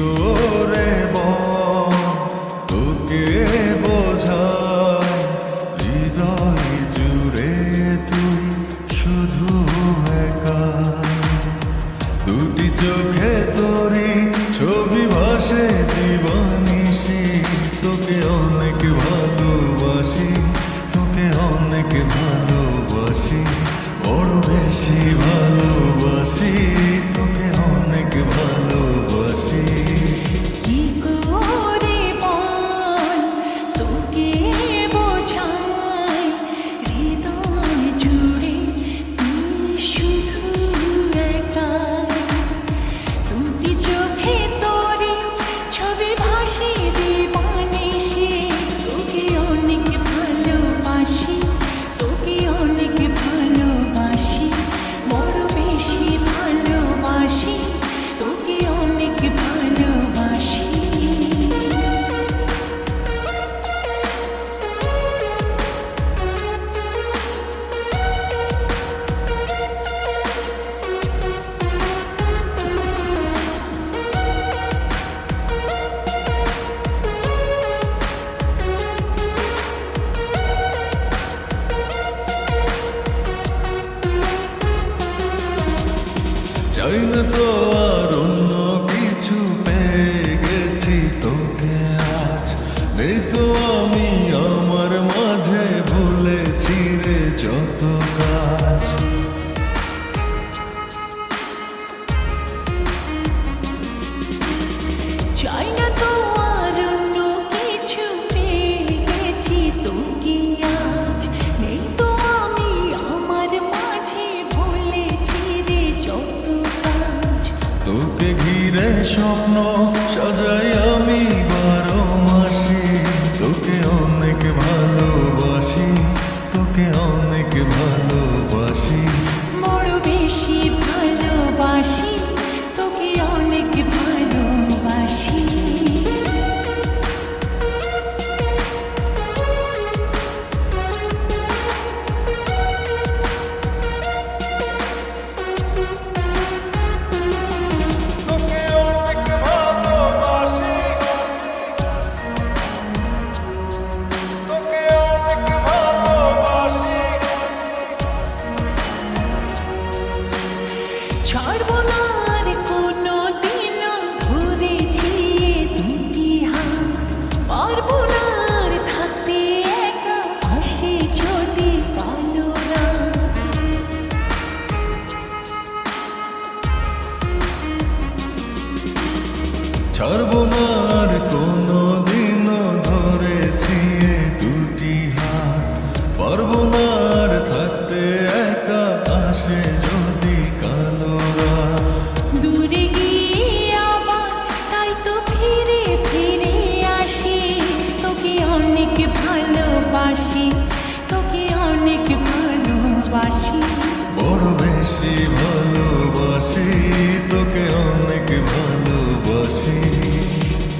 করে বল তোকে বোঝাই হৃদয় জুড়ে তুই শুধু একা দুটি চোখে তোরি ছবি ভাসে জীবনিশি তোকে অনেক ভালোবাসি তোকে অনেক ভালোবাসি বড় বেশি ভালোবাসি তোকে অনেক ভালোবাসি কি করে বল তোকে বোঝাই হৃদয় জুড়ে তুই শুধু একা দুটি চোখে তোরে ছবি ভাসে জীবনিশি তোকে অনেক ভালোবাসি তোকে অনেক ভালোবাসি বড় বেশি ভালোবাসি তোকে অনেক ভালোবাসি চাই না তো আর অন্য কিছু পেয়ে গেছি তোকে আজ নেই তো আমি আমার মাঝে ভুলেছি রে যত কাজ চাই না তো আর অন্য কিছু পেয়ে গেছি তোকে আজ নেই তো আমি আমার মাঝে ভুলেছি রে যত কাজ তোকে ঘিরে স্বপ্ন সাজাই আমি 12 মাসে তোকে অনেক ভালোবাসি তোকে অনেক ভালোবাসি বড় বেশি ভালোবাসি তোকে অনেক ভালোবাসি তোকে অনেক ভালোবাসি তোকে অনেক ভালোবাসি ছাড়বো না আর কোনো দিন ধরেছি দুটি হাত পারবো না আর থাকতে একা আসে যদি কালো রাত ছাড়বো না আর কোনো দিনও ধরেছি এ দুটি হাত পারবো না আর থাকতে একা আসে যদি কালো রাত দূরে গিয়ে আবার তাই তো ফিরে ফিরে আসি তোকে অনেক ভালোবাসি তোকে অনেক ভালোবাসি বড় বেশি ভালোবাসি তোকে অনেক ভালোবাসি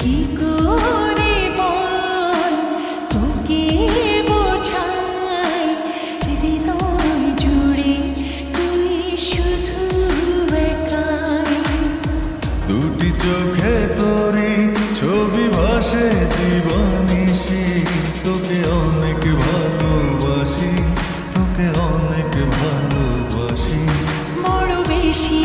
কি করে বল তোকে বোঝাই হৃদয় জুড়ে তুই শুধু একাই দুটি চোখে তোরি ছবি ভাসে জীবনিশি তোকে অনেক ভালোবাসি তোকে অনেক ভালোবাসি বড় বেশি